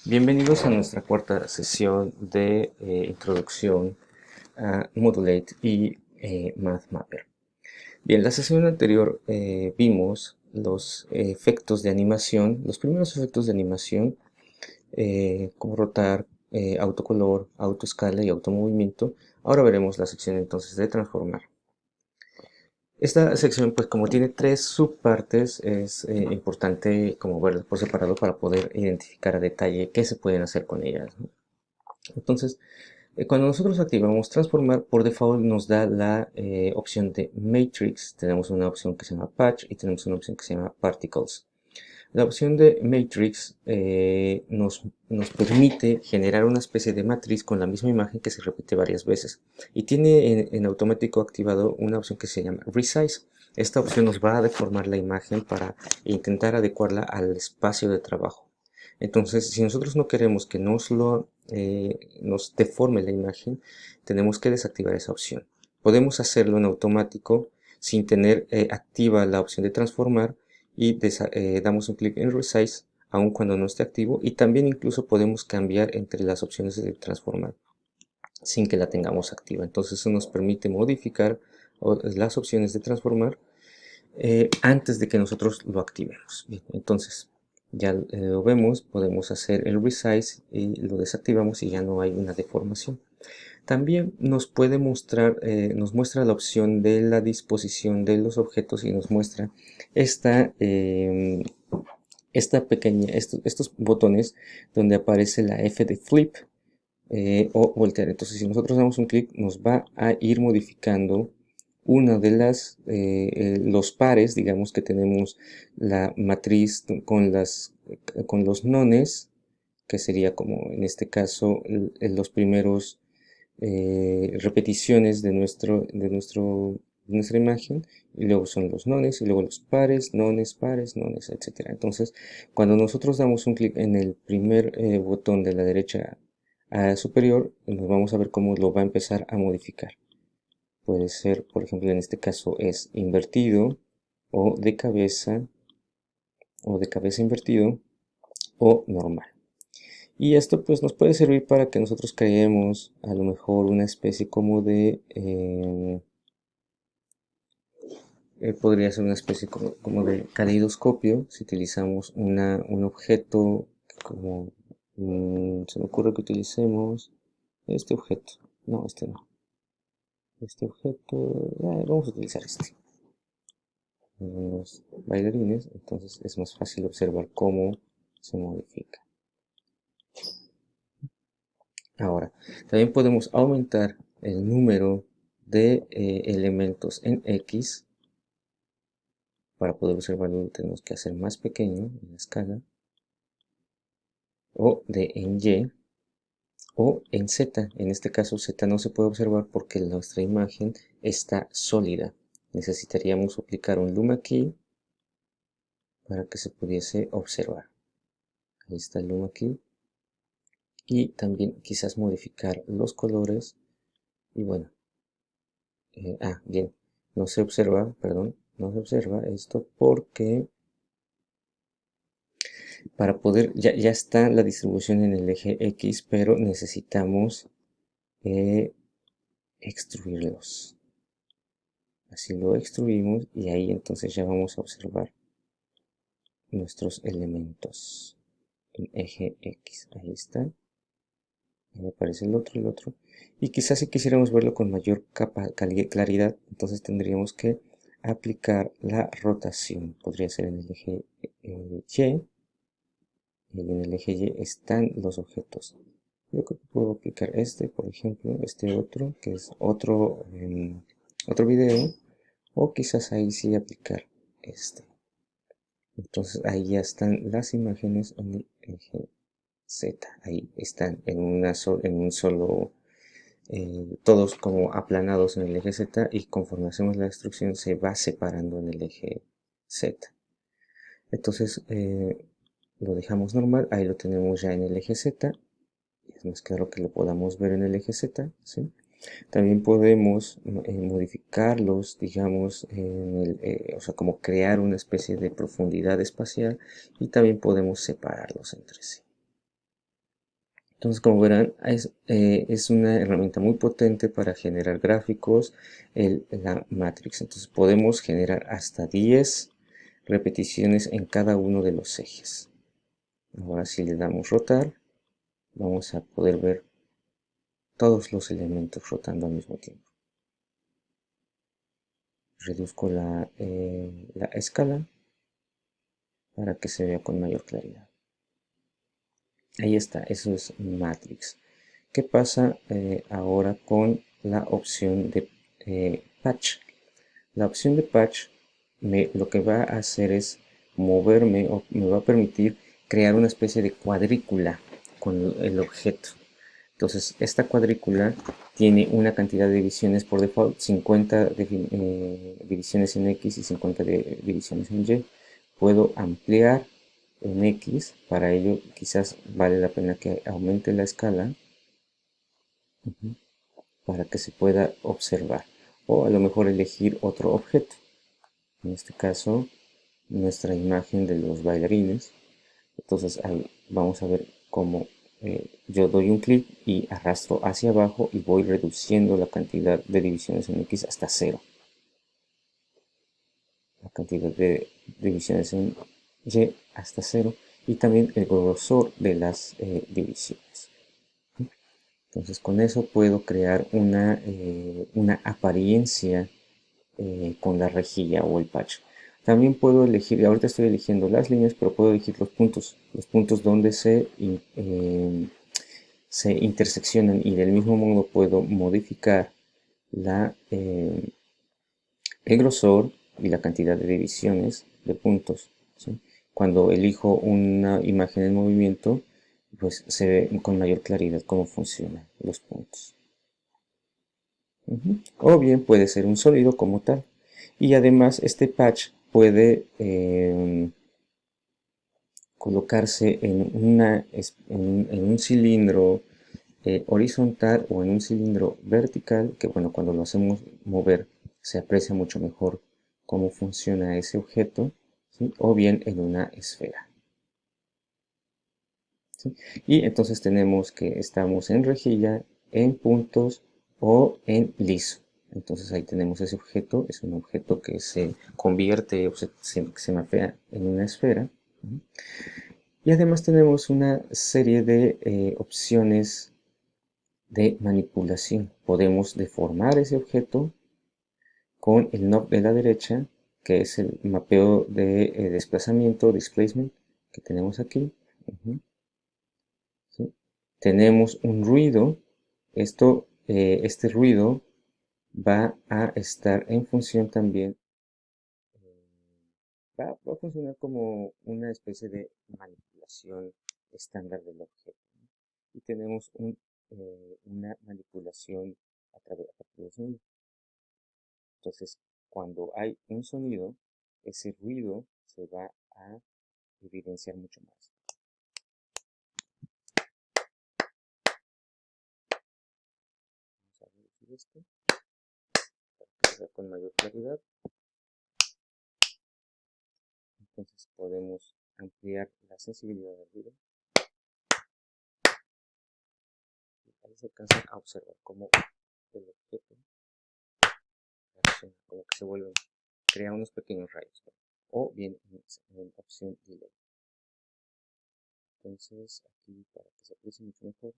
Bienvenidos a nuestra cuarta sesión de introducción a Modulate y MathMapper. Bien, la sesión anterior vimos los efectos de animación, los primeros efectos de animación, como rotar, autocolor, autoescala y automovimiento. Ahora veremos la sección entonces de transformar. Esta sección, pues como tiene tres subpartes, es importante como verlas por separado para poder identificar a detalle qué se pueden hacer con ellas, ¿no? Entonces, cuando nosotros activamos transformar, por default nos da la opción de Matrix. Tenemos una opción que se llama Patch y tenemos una opción que se llama Particles. La opción de Matrix nos permite generar una especie de matriz con la misma imagen que se repite varias veces. Y tiene en automático activado una opción que se llama Resize. Esta opción nos va a deformar la imagen para intentar adecuarla al espacio de trabajo. Entonces, si nosotros no queremos que nos deforme la imagen, tenemos que desactivar esa opción. Podemos hacerlo en automático sin tener activa la opción de transformar y damos un clic en Resize aun cuando no esté activo, y también incluso podemos cambiar entre las opciones de transformar sin que la tengamos activa. Entonces eso nos permite modificar las opciones de transformar antes de que nosotros lo activemos. Bien, entonces ya lo vemos, podemos hacer el Resize y lo desactivamos y ya no hay una deformación. También nos puede mostrar, nos muestra la opción de la disposición de los objetos y nos muestra esta, estos botones donde aparece la F de Flip o voltear. Entonces, si nosotros damos un clic, nos va a ir modificando una de los pares, digamos que tenemos la matriz con los nones, que sería como en este caso los primeros repeticiones de nuestra imagen, y luego son los nones, y luego los pares, nones, etcétera. Entonces, cuando nosotros damos un clic en el primer botón de la derecha superior, nos vamos a ver cómo lo va a empezar a modificar. Puede ser, por ejemplo, en este caso es invertido, o de cabeza invertido, o normal. Y esto pues nos puede servir para que nosotros creemos a lo mejor una especie como de podría ser una especie como de caleidoscopio si utilizamos un objeto como se me ocurre que utilicemos este objeto. No, este no. Este objeto, vamos a utilizar este. Unos bailarines, entonces es más fácil observar cómo se modifica. Ahora, también podemos aumentar el número de elementos en X. Para poder observarlo tenemos que hacer más pequeño en la escala, o de en Y, o en Z. En este caso Z no se puede observar porque nuestra imagen está sólida. Necesitaríamos aplicar un Luma Key para que se pudiese observar. Ahí está el Luma Key. Y también quizás modificar los colores. Y bueno, bien, no se observa, perdón, no se observa esto porque para poder, ya está la distribución en el eje X, pero necesitamos extruirlos. Así lo extruimos y ahí entonces ya vamos a observar nuestros elementos en eje X. Ahí está. Ahí aparece el otro. Y quizás si quisiéramos verlo con mayor claridad, entonces tendríamos que aplicar la rotación. Podría ser en el eje Y. Y en el eje Y están los objetos. Yo creo que puedo aplicar este, por ejemplo, este otro, que es otro video, o quizás ahí sí aplicar este. Entonces ahí ya están las imágenes en el eje Z. Ahí están en un solo, todos como aplanados en el eje Z, y conforme hacemos la destrucción se va separando en el eje Z. Entonces lo dejamos normal, ahí lo tenemos ya en el eje Z. Es más claro que lo podamos ver en el eje Z, ¿sí? También podemos modificarlos, digamos, o sea, como crear una especie de profundidad espacial, y también podemos separarlos entre sí. Entonces, como verán, es una herramienta muy potente para generar gráficos, la Matrix. Entonces, podemos generar hasta 10 repeticiones en cada uno de los ejes. Ahora, si le damos rotar, vamos a poder ver todos los elementos rotando al mismo tiempo. Reduzco la escala para que se vea con mayor claridad. Ahí está, eso es Matrix. ¿Qué pasa ahora con la opción de Patch? La opción de Patch lo que va a hacer es moverme o me va a permitir crear una especie de cuadrícula con el objeto. Entonces, esta cuadrícula tiene una cantidad de divisiones por default, 50 divisiones en X y 50 divisiones en Y. Puedo ampliar en X, para ello quizás vale la pena que aumente la escala para que se pueda observar. O a lo mejor elegir otro objeto. En este caso, nuestra imagen de los bailarines. Entonces ahí vamos a ver cómo yo doy un clic y arrastro hacia abajo y voy reduciendo la cantidad de divisiones en X hasta 0. La cantidad de divisiones en Y hasta 0 y también el grosor de las divisiones. Entonces con eso puedo crear una apariencia con la rejilla o el patch. También puedo elegir, ahorita estoy eligiendo las líneas, pero puedo elegir los puntos donde se interseccionan, y del mismo modo puedo modificar el grosor y la cantidad de divisiones de puntos, ¿sí? Cuando elijo una imagen en movimiento, pues se ve con mayor claridad cómo funcionan los puntos. O bien puede ser un sólido como tal. Y además este patch puede colocarse en un cilindro horizontal o en un cilindro vertical, que bueno, cuando lo hacemos mover se aprecia mucho mejor cómo funciona ese objeto, ¿sí? O bien en una esfera, ¿sí? Y entonces tenemos que estamos en rejilla, en puntos o en liso. Entonces ahí tenemos ese objeto, es un objeto que se convierte o se mapea en una esfera. Y además tenemos una serie de opciones de manipulación. Podemos deformar ese objeto con el knob de la derecha, que es el mapeo de desplazamiento, displacement, que tenemos aquí. ¿Sí? Tenemos un ruido. Este ruido va a estar en función también, va a funcionar como una especie de manipulación estándar del objeto, ¿no? Y tenemos una manipulación a partir del sonido. Entonces, cuando hay un sonido, ese ruido se va a evidenciar mucho más. Vamos a reducir esto para que sea con mayor claridad. Entonces podemos ampliar la sensibilidad del ruido. Y ahí se alcanza a observar cómo el objeto reacciona, como que se vuelve, crea unos pequeños rayos, ¿no? O bien en opción delay. Entonces aquí, para que se aprecie mucho mejor,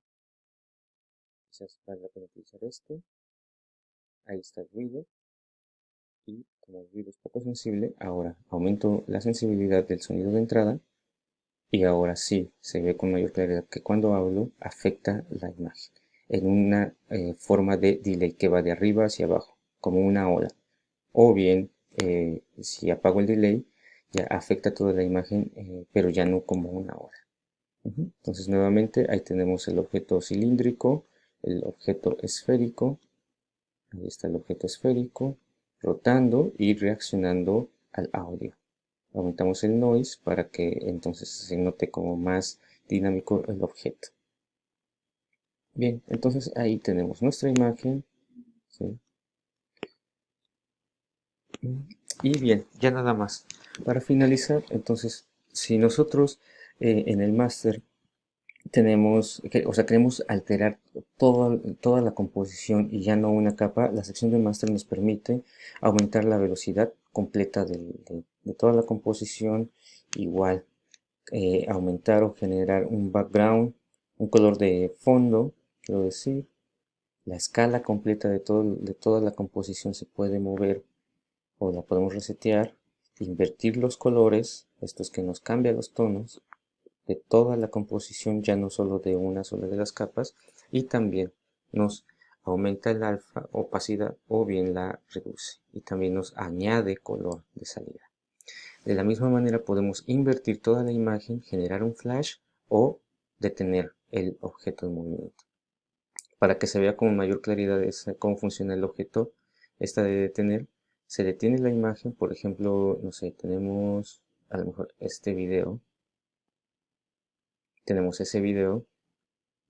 quizás vale la pena utilizar este. Ahí está el ruido. Y como el ruido es poco sensible, ahora aumento la sensibilidad del sonido de entrada, y ahora sí se ve con mayor claridad que cuando hablo afecta la imagen en una forma de delay que va de arriba hacia abajo, como una ola. O bien, si apago el delay, ya afecta toda la imagen, pero ya no como una ola. Entonces nuevamente ahí tenemos el objeto cilíndrico, el objeto esférico. Ahí está el objeto esférico rotando y reaccionando al audio. Aumentamos el noise para que entonces se note como más dinámico el objeto. Bien, entonces ahí tenemos nuestra imagen, ¿sí? Y bien, ya nada más. Para finalizar, entonces, si nosotros en el máster o sea, queremos alterar toda la composición y ya no una capa. La sección de master nos permite aumentar la velocidad completa de toda la composición, igual aumentar o generar un background, un color de fondo, quiero decir. La escala completa de toda la composición se puede mover o la podemos resetear, invertir los colores, esto es que nos cambia los tonos de toda la composición, ya no solo de una sola de las capas, y también nos aumenta el alfa, opacidad, o bien la reduce, y también nos añade color de salida. De la misma manera podemos invertir toda la imagen, generar un flash o detener el objeto en movimiento. Para que se vea con mayor claridad cómo funciona el objeto, esta de detener, se detiene la imagen, por ejemplo, no sé, tenemos a lo mejor este video, tenemos ese video,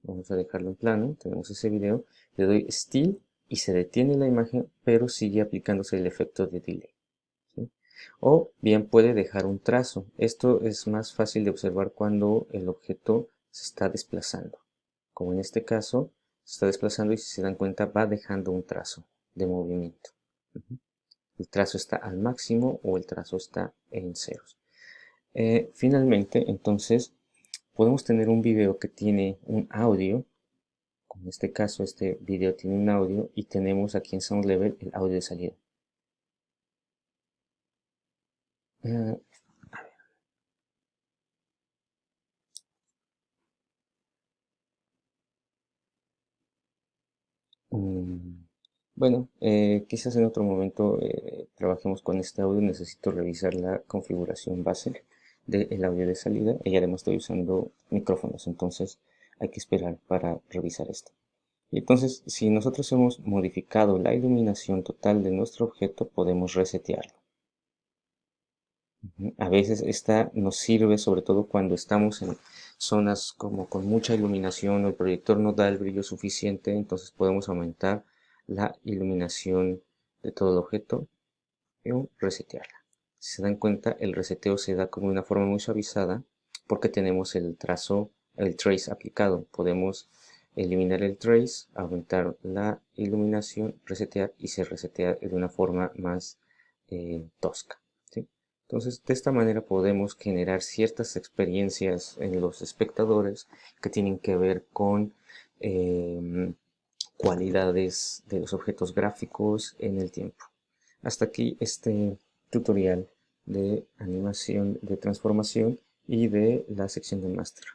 vamos a dejarlo en plano, tenemos ese video, le doy Still y se detiene la imagen, pero sigue aplicándose el efecto de delay, ¿sí? O bien puede dejar un trazo. Esto es más fácil de observar cuando el objeto se está desplazando. Como en este caso, se está desplazando y si se dan cuenta va dejando un trazo de movimiento. El trazo está al máximo o el trazo está en ceros. Finalmente, entonces, podemos tener un video que tiene un audio. En este caso, este video tiene un audio y tenemos aquí en Sound Level el audio de salida. Eh, Mm, Bueno, quizás en otro momento trabajemos con este audio. Necesito revisar la configuración base del audio de salida. Y además estoy usando micrófonos, entonces hay que esperar para revisar esto. Y entonces, si nosotros hemos modificado la iluminación total de nuestro objeto, podemos resetearlo. A veces esta nos sirve sobre todo cuando estamos en zonas como con mucha iluminación o el proyector no da el brillo suficiente, entonces podemos aumentar la iluminación de todo el objeto o resetearla. Si se dan cuenta, el reseteo se da como de una forma muy suavizada porque tenemos el trazo, el trace aplicado. Podemos eliminar el trace, aumentar la iluminación, resetear y se resetea de una forma más tosca, ¿sí? Entonces, de esta manera podemos generar ciertas experiencias en los espectadores que tienen que ver con cualidades de los objetos gráficos en el tiempo. Hasta aquí este tutorial de animación de transformación y de la sección de máster.